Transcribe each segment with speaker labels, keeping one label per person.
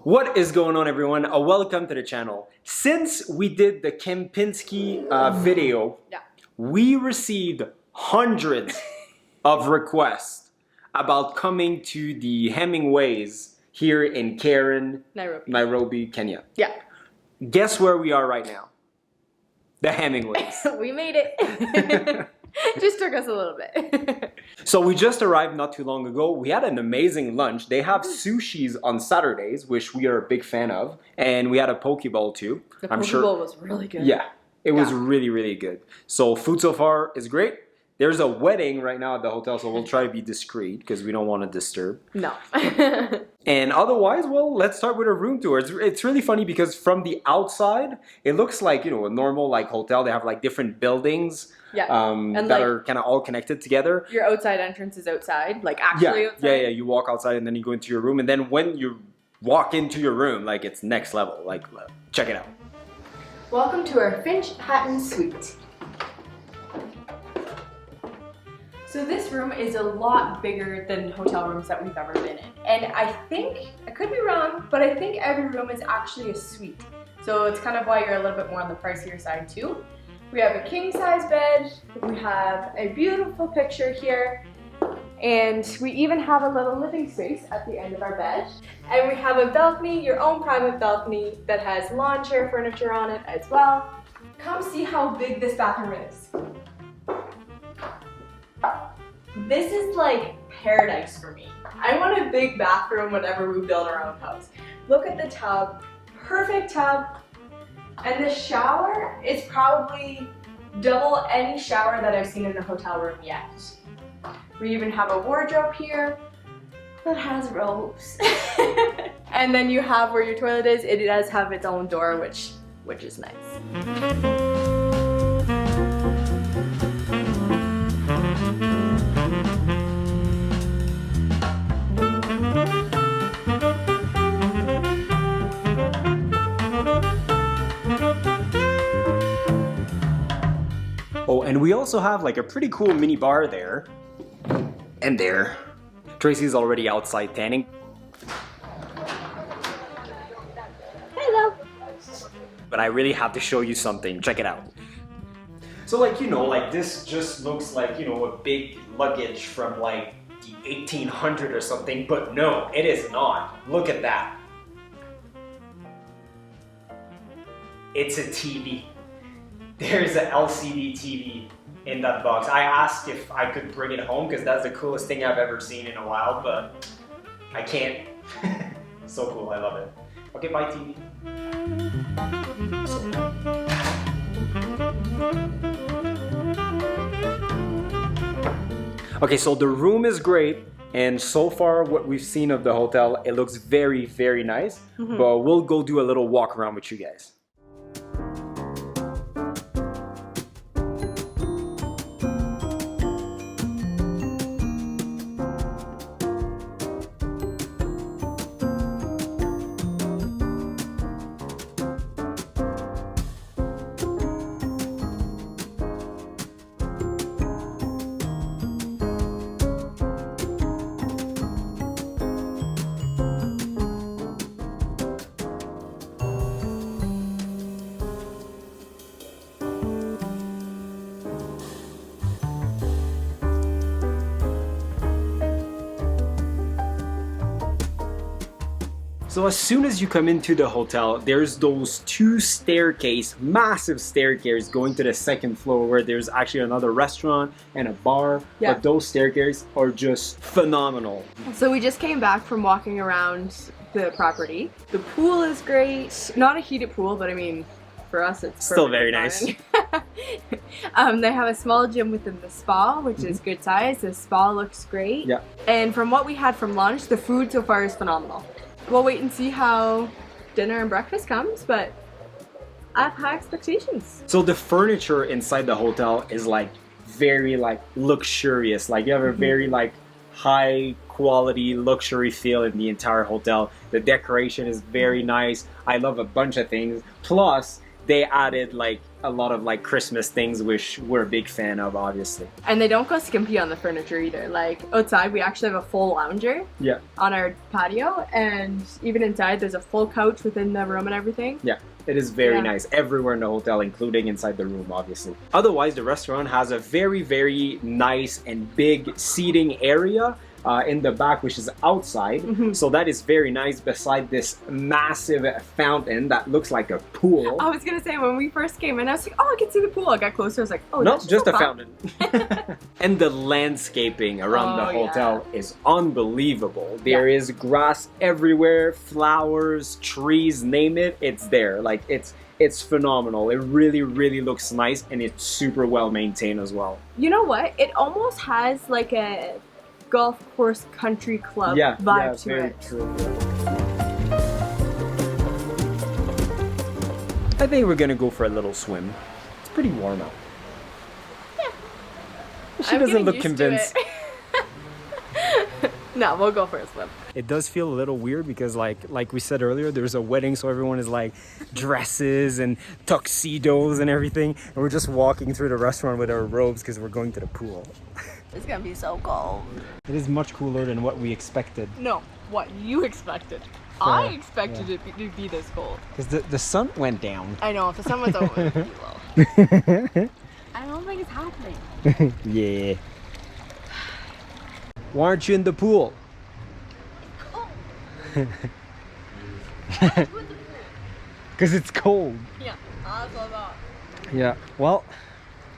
Speaker 1: What is going on, everyone? Welcome to the channel. Since we did the Kempinski video, we received hundreds of requests about coming to the Hemingways here in Nairobi, Kenya.
Speaker 2: Yeah.
Speaker 1: Guess where we are right now? The Hemingways.
Speaker 2: We made it. Just took us a little bit.
Speaker 1: So we just arrived not too long ago. We had an amazing lunch. They have sushis on Saturdays, which we are a big fan of. And we had a poke bowl too.
Speaker 2: The poke bowl was really good.
Speaker 1: Yeah, it was really, really good. So food so far is great. There's a wedding right now at the hotel, so we'll try to be discreet because we don't want to disturb.
Speaker 2: No.
Speaker 1: And otherwise, well, let's start with a room tour. It's really funny because from the outside, it looks like, you know, a normal like hotel. They have like different buildings that are kind of all connected together.
Speaker 2: Your outside entrance is outside, like actually outside?
Speaker 1: Yeah, you walk outside and then you go into your room. And then when you walk into your room, like it's next level. Like, check it out.
Speaker 2: Welcome to our Finch Hatton Suite. So this room is a lot bigger than hotel rooms that we've ever been in. And I think, I could be wrong, but I think every room is actually a suite. So it's kind of why you're a little bit more on the pricier side too. We have a king size bed, we have a beautiful picture here, and we even have a little living space at the end of our bed. And we have a balcony, your own private balcony that has lawn chair furniture on it as well. Come see how big this bathroom is. This is like paradise for me. I want a big bathroom whenever we build our own house. Look at the tub, perfect tub. And the shower is probably double any shower that I've seen in a hotel room yet. We even have a wardrobe here that has robes. And then you have where your toilet is, it does have its own door, which is nice.
Speaker 1: Oh, and we also have like a pretty cool mini bar there. And there. Tracy's already outside tanning.
Speaker 2: Hello.
Speaker 1: But I really have to show you something. Check it out. So like, you know, like this just looks like, you know, a big luggage from like the 1800 or something. But no, it is not. Look at that. It's a TV. There's an LCD TV in that box. I asked if I could bring it home because that's the coolest thing I've ever seen in a while, but I can't. So cool, I love it. Okay, bye TV. Okay, so the room is great, and so far what we've seen of the hotel, it looks very, very nice, but we'll go do a little walk around with you guys. So as soon as you come into the hotel, there's those two massive staircases going to the second floor where there's actually another restaurant and a bar.
Speaker 2: Yeah.
Speaker 1: But those staircases are just phenomenal.
Speaker 2: So we just came back from walking around the property. The pool is great. Not a heated pool, but I mean, for us it's
Speaker 1: still very nice.
Speaker 2: They have a small gym within the spa, which is good size. The spa looks great.
Speaker 1: Yeah.
Speaker 2: And from what we had from lunch, the food so far is phenomenal. We'll wait and see how dinner and breakfast comes, but I have high expectations.
Speaker 1: So the furniture inside the hotel is like very like luxurious. Like you have a very like high quality luxury feel in the entire hotel. The decoration is very nice. I love a bunch of things. Plus, they added like a lot of like Christmas things, which we're a big fan of, obviously.
Speaker 2: And they don't go skimpy on the furniture either. Like outside, we actually have a full lounger on our patio, and even inside, there's a full couch within the room and everything. Yeah.
Speaker 1: It is very nice everywhere in the hotel, including inside the room, obviously. Otherwise, the restaurant has a very, very nice and big seating area in the back, which is outside. So that is very nice beside this massive fountain that looks like a pool.
Speaker 2: I was gonna say, when we first came in, I was like, oh, I can see the pool. I got closer, I was like, oh,
Speaker 1: no,
Speaker 2: that's
Speaker 1: just a fountain. And the landscaping around the hotel is unbelievable. There is grass everywhere, flowers, trees, name it, it's there. Like it's phenomenal. It really, really looks nice, and it's super well maintained as well.
Speaker 2: You know what? It almost has like a golf course country club vibe to it.
Speaker 1: True. I think we're gonna go for a little swim. It's pretty warm out. Yeah. She doesn't look convinced.
Speaker 2: No, we'll go for a swim.
Speaker 1: It does feel a little weird because like we said earlier, there's a wedding, so everyone is like dresses and tuxedos and everything, and we're just walking through the restaurant with our robes because we're going to the pool.
Speaker 2: It's gonna be so cold.
Speaker 1: It is much cooler than what we expected.
Speaker 2: No, what you expected. I expected it to be this cold.
Speaker 1: Because the sun went down.
Speaker 2: I know, if the sun was over, it would be low. I don't think it's happening.
Speaker 1: Yeah. Why aren't you in the pool? Because it's cold.
Speaker 2: Yeah, that's what I thought.
Speaker 1: Yeah, well,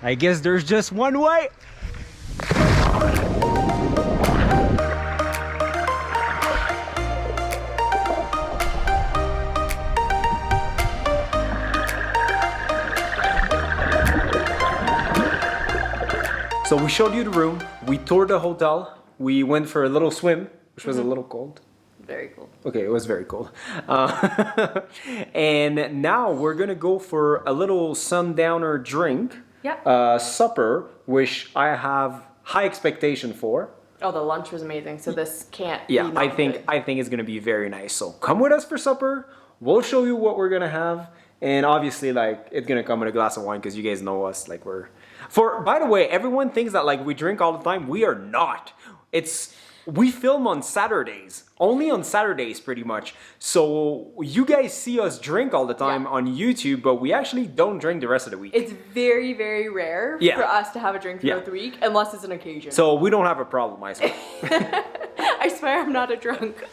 Speaker 1: I guess there's just one way. So we showed you the room, we toured the hotel, we went for a little swim, which was a little cold.
Speaker 2: Very cold.
Speaker 1: Okay, it was very cold. And now we're gonna go for a little sundowner drink, supper, which I have high expectation for.
Speaker 2: Oh, the lunch was amazing, so this can't
Speaker 1: be
Speaker 2: I think
Speaker 1: it's gonna be very nice. So come with us for supper, we'll show you what we're gonna have, and obviously like it's gonna come with a glass of wine because you guys know us, like by the way, everyone thinks that like we drink all the time. We are not. We film on Saturdays, only on Saturdays pretty much. So you guys see us drink all the time on YouTube, but we actually don't drink the rest of the week.
Speaker 2: It's very, very rare for us to have a drink throughout the week, unless it's an occasion.
Speaker 1: So we don't have a problem, I swear.
Speaker 2: I swear I'm not a drunk.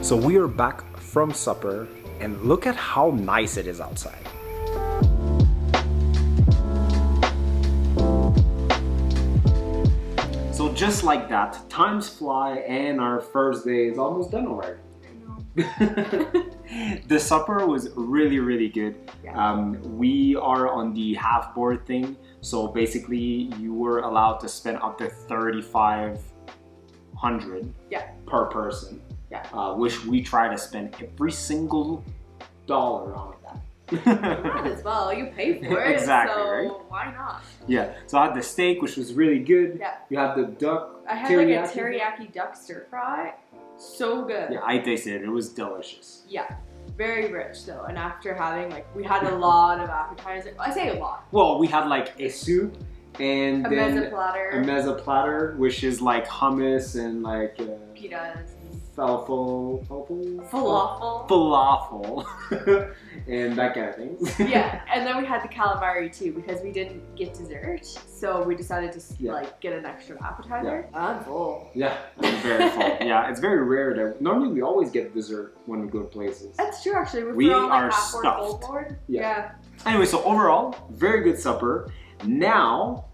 Speaker 1: So we are back from supper, and look at how nice it is outside. So just like that, times fly, and our first day is almost done already. The supper was really, really good. We are on the half board thing, so basically you were allowed to spend up to $3,500 per person. Which we try to spend every single dollar on that.
Speaker 2: Might as well, you pay for it,
Speaker 1: exactly,
Speaker 2: so
Speaker 1: right?
Speaker 2: why not?
Speaker 1: Yeah, so I had the steak, which was really good. You had the duck.
Speaker 2: I had like a teriyaki duck stir fry. So good.
Speaker 1: Yeah, I tasted it. It was delicious.
Speaker 2: Yeah, very rich though. And after having we had a lot of appetizers. I say a lot.
Speaker 1: Well, we had like a soup and
Speaker 2: a
Speaker 1: then
Speaker 2: mezza
Speaker 1: mezza platter, which is like hummus and like
Speaker 2: pitas.
Speaker 1: Falafel, and that kind of thing.
Speaker 2: Yeah, and then we had the calamari too because we didn't get dessert, so we decided to get an extra appetizer. I'm full.
Speaker 1: Yeah, I'm very full. Yeah, it's very rare that normally we always get dessert when we go to places.
Speaker 2: That's true, actually.
Speaker 1: We are stuffed.
Speaker 2: Yeah.
Speaker 1: Anyway, so overall, very good supper. Now,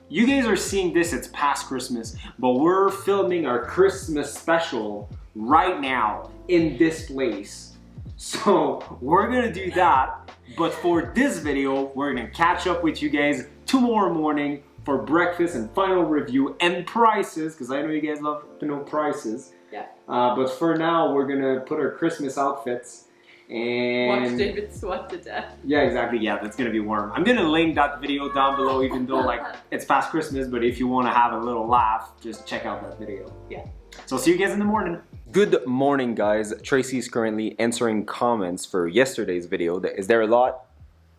Speaker 1: you guys are seeing this, it's past Christmas, but we're filming our Christmas special right now in this place. So we're gonna do that, but for this video, we're gonna catch up with you guys tomorrow morning for breakfast and final review and prices, because I know you guys love to know prices.
Speaker 2: Yeah.
Speaker 1: But for now, we're gonna put our Christmas outfits and
Speaker 2: watch David sweat to death.
Speaker 1: Yeah, exactly. Yeah, that's gonna be warm. I'm gonna link that video down below, even though like it's past Christmas, but if you want to have a little laugh, just check out that video.
Speaker 2: Yeah.
Speaker 1: So see you guys in the morning. Good morning, guys. Tracy's currently answering comments for yesterday's video. Is there a lot?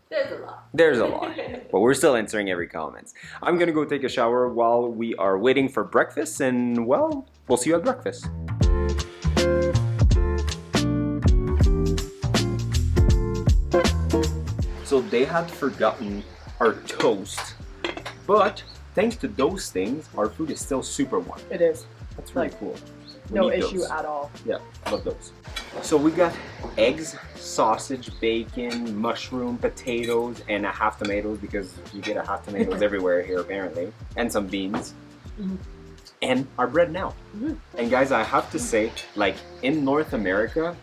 Speaker 2: There's a lot.
Speaker 1: There's a lot, but we're still answering every comment. I'm gonna go take a shower while we are waiting for breakfast, and well, we'll see you at breakfast. So they had forgotten our toast, but thanks to those things, our food is still super warm.
Speaker 2: It is.
Speaker 1: That's really cool. We
Speaker 2: No
Speaker 1: need
Speaker 2: issue
Speaker 1: those.
Speaker 2: at all.
Speaker 1: Yeah, love those. So we got eggs, sausage, bacon, mushroom, potatoes, and a half tomatoes, because you get a half tomatoes everywhere here apparently, and some beans. And our bread now. And guys, I have to say, like in North America,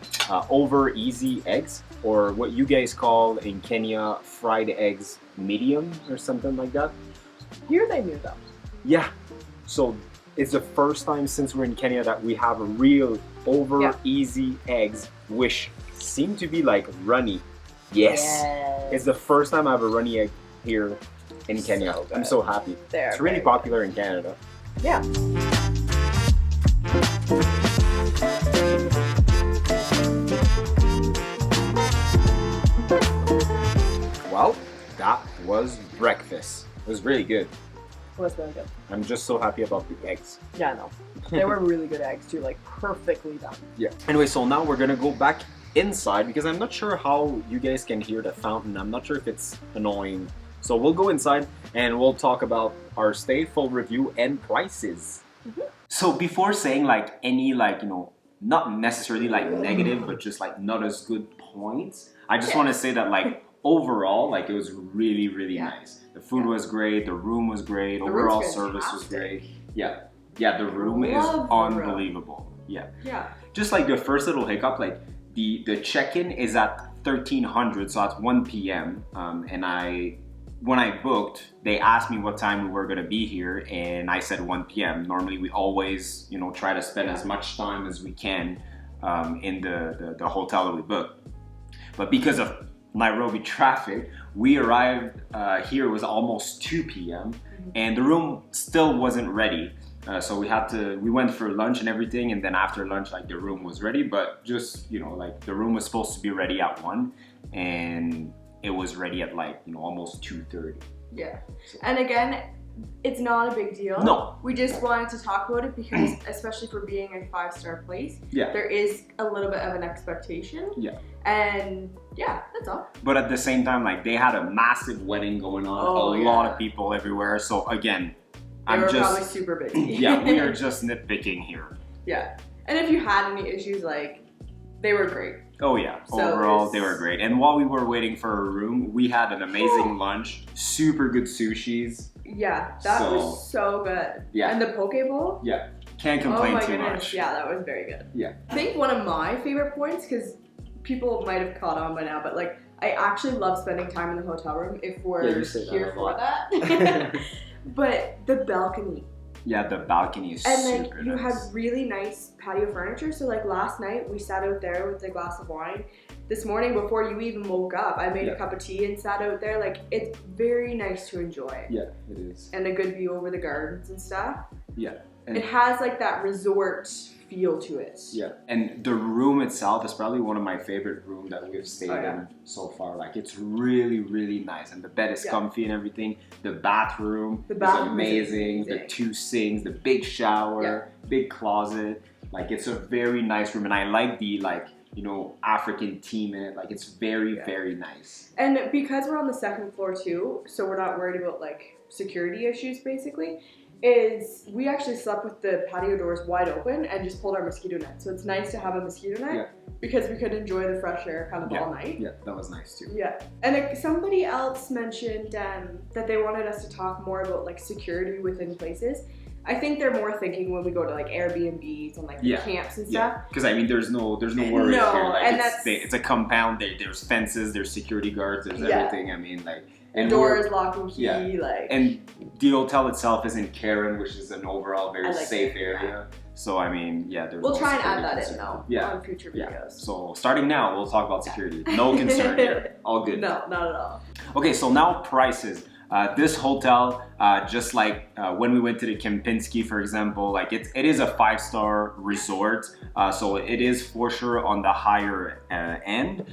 Speaker 1: over easy eggs, or what you guys call in Kenya fried eggs medium or something like that.
Speaker 2: Here they knew though.
Speaker 1: Yeah, so it's the first time since we're in Kenya that we have a real over easy eggs, which seem to be like runny. Yes. It's the first time I have a runny egg here in Kenya.
Speaker 2: So
Speaker 1: I'm so happy. It's really popular in Canada.
Speaker 2: Yeah.
Speaker 1: Well, that was breakfast. It was really good.
Speaker 2: It was really good.
Speaker 1: I'm just so happy about the eggs.
Speaker 2: Yeah, I know. They were really good eggs too, like perfectly done.
Speaker 1: Yeah. Anyway, so now we're gonna go back inside because I'm not sure how you guys can hear the fountain. I'm not sure if it's annoying. So we'll go inside and we'll talk about our stay, full review, and prices. So before saying like any like, you know, not necessarily like negative, but just like not as good points, I just want to say that like overall, like it was really, really nice. The food was great, the room was great, overall service was great. Yeah. Yeah, the room is unbelievable. Yeah.
Speaker 2: Yeah.
Speaker 1: Just like the first little hiccup, like the check-in is at 1300, so at 1 p.m. And when I booked, they asked me what time we were gonna be here, and I said 1 p.m. Normally we always, you know, try to spend as much time as we can in the hotel that we booked. But because of Nairobi traffic, we arrived here, it was almost 2 p.m. and the room still wasn't ready. So we went for lunch and everything, and then after lunch, like the room was ready, but just, you know, like the room was supposed to be ready at 1, and it was ready at like, you know, almost 2:30.
Speaker 2: Yeah. And again, it's not a big deal.
Speaker 1: No.
Speaker 2: We just wanted to talk about it because, especially for being a 5-star place, there is a little bit of an expectation.
Speaker 1: Yeah.
Speaker 2: And yeah, that's all.
Speaker 1: But at the same time, like they had a massive wedding going on, a lot of people everywhere. So again,
Speaker 2: they were probably super busy.
Speaker 1: Yeah, we are just nitpicking here.
Speaker 2: Yeah. And if you had any issues, like, they were great.
Speaker 1: Oh yeah, so overall they were great. And while we were waiting for a room, we had an amazing lunch, super good sushis.
Speaker 2: Yeah, that was so good.
Speaker 1: Yeah.
Speaker 2: And the poke bowl?
Speaker 1: Yeah, can't complain too much.
Speaker 2: Yeah, that was very good.
Speaker 1: Yeah.
Speaker 2: I think one of my favorite points, because people might have caught on by now, but like, I actually love spending time in the hotel room if we're here for that. But the balcony.
Speaker 1: Yeah, the balcony is super nice.
Speaker 2: And like, you had really nice patio furniture. So like last night, we sat out there with a glass of wine. This morning, before you even woke up, I made a cup of tea and sat out there. Like, it's very nice to enjoy.
Speaker 1: Yeah, it is.
Speaker 2: And a good view over the gardens and stuff.
Speaker 1: Yeah. And
Speaker 2: it has like that resort feel to it.
Speaker 1: Yeah, and the room itself is probably one of my favorite rooms that we've stayed in so far. Like, it's really, really nice, and the bed is comfy and everything. The bathroom is amazing. The 2 sinks, the big shower, big closet. Like, it's a very nice room, and I like the you know, African theme in it. Like, it's very, very nice.
Speaker 2: And because we're on the 2nd floor too, so we're not worried about like security issues basically. is we actually slept with the patio doors wide open and just pulled our mosquito net. So it's nice to have a mosquito net because we could enjoy the fresh air kind of all night.
Speaker 1: Yeah, that was nice too.
Speaker 2: Yeah. And somebody else mentioned that they wanted us to talk more about like security within places. I think they're more thinking when we go to like Airbnbs and like the camps and stuff.
Speaker 1: Because I mean, there's no worries here. Like, and it's a compound. There's fences. There's security guards. There's everything. I mean, like
Speaker 2: and doors, lock and key. Like
Speaker 1: and the hotel itself is in Karen, which is an overall very safe area. So I mean,
Speaker 2: we'll try and add that in though on future videos.
Speaker 1: Yeah. So starting now, we'll talk about security. No concern here. All good.
Speaker 2: No, not at all.
Speaker 1: Okay, so now prices. This hotel, just like when we went to the Kempinski, for example, like it is a 5-star resort, so it is for sure on the higher end.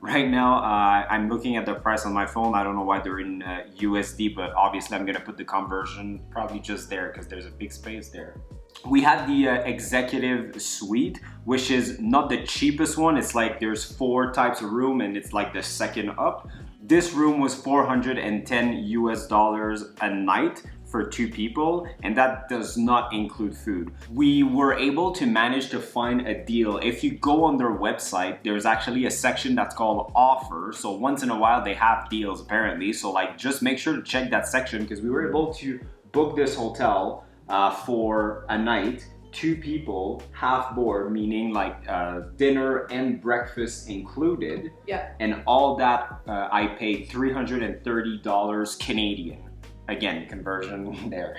Speaker 1: Right now, I'm looking at the price on my phone. I don't know why they're in USD, but obviously I'm gonna put the conversion probably just there because there's a big space there. We had the executive suite, which is not the cheapest one. It's like there's 4 types of room and it's like the second up. This room was $410 a night for 2 people, and that does not include food. We were able to manage to find a deal. If you go on their website, there's actually a section that's called offer. So once in a while they have deals apparently. So like just make sure to check that section because we were able to book this hotel for a night, 2 people, half board, meaning like dinner and breakfast included.
Speaker 2: Yeah.
Speaker 1: And all that I paid $330 Canadian. Again, conversion there.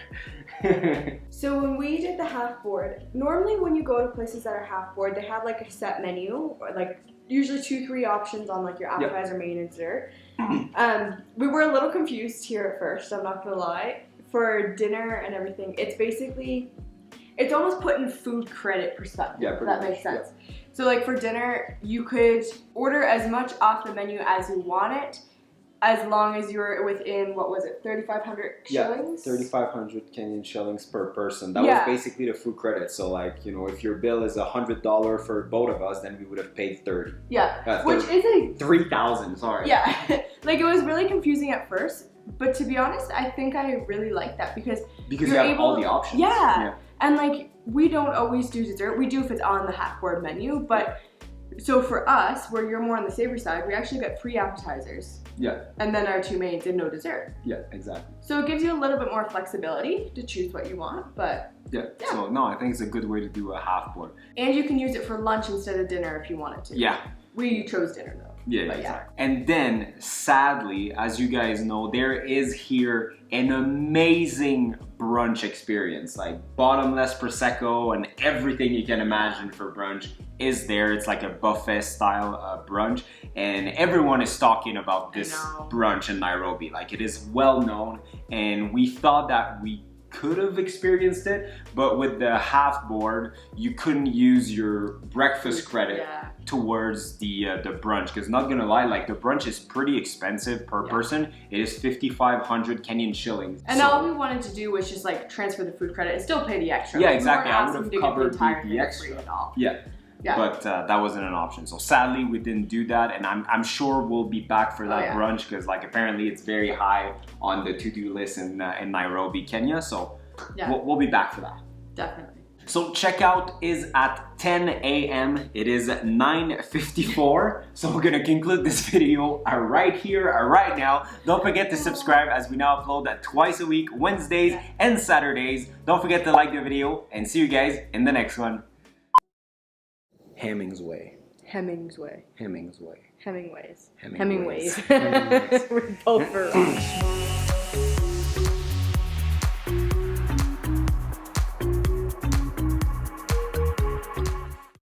Speaker 2: So when we did the half board, normally when you go to places that are half board, they have like a set menu, or like usually 2-3 options on like your appetizer, main, and dessert. We were a little confused here at first, I'm not gonna lie. For dinner and everything, it's almost put in food credit perspective, if that makes sense. So like for dinner, you could order as much off the menu as you want it, as long as you're within, what was it, 3,500 shillings? 3,500
Speaker 1: Kenyan shillings per person. That was basically the food credit. So like, you know, if your bill is $100 for both of us, then we would have paid 30.
Speaker 2: Yeah, which is a...
Speaker 1: 3,000, sorry.
Speaker 2: Yeah, like it was really confusing at first, but to be honest, I think I really like that because
Speaker 1: you have all the options.
Speaker 2: Yeah, and like we don't always do dessert. We do if it's on the half board menu, but so for us, where you're more on the savory side, we actually get 3 appetizers.
Speaker 1: Yeah.
Speaker 2: And then our 2 mains and no dessert.
Speaker 1: Yeah, exactly.
Speaker 2: So it gives you a little bit more flexibility to choose what you want, but
Speaker 1: yeah. So no, I think it's a good way to do a half board.
Speaker 2: And you can use it for lunch instead of dinner if you wanted to.
Speaker 1: Yeah.
Speaker 2: We chose dinner though.
Speaker 1: Yeah, exactly. And then, sadly, as you guys know, there is here an amazing brunch experience. Like bottomless Prosecco and everything you can imagine for brunch is there. It's like a buffet style brunch. And everyone is talking about this brunch in Nairobi. Like it is well known. And we thought that we could have experienced it, but with the half board, you couldn't use your breakfast credit towards the brunch. Because not gonna lie, like the brunch is pretty expensive per person. It is 5,500 Kenyan shillings.
Speaker 2: And all we wanted to do was just like transfer the food credit and still pay the extra.
Speaker 1: Yeah, exactly. I would have covered the extra. Yeah.
Speaker 2: Yeah.
Speaker 1: But that wasn't an option. So sadly, we didn't do that. And I'm sure we'll be back for that brunch because like apparently it's very high on the to-do list in Nairobi, Kenya. So we'll be back for that.
Speaker 2: Definitely.
Speaker 1: So checkout is at 10 a.m. It is 9:54. So we're gonna conclude this video right here, right now. Don't forget to subscribe as we now upload that twice a week, Wednesdays and Saturdays. Don't forget to like the video and see you guys in the next one. Hemingways.
Speaker 2: Hemingways.
Speaker 1: Hemingways.
Speaker 2: Hemingways.
Speaker 1: Hemingways.
Speaker 2: Hemingways. We're both for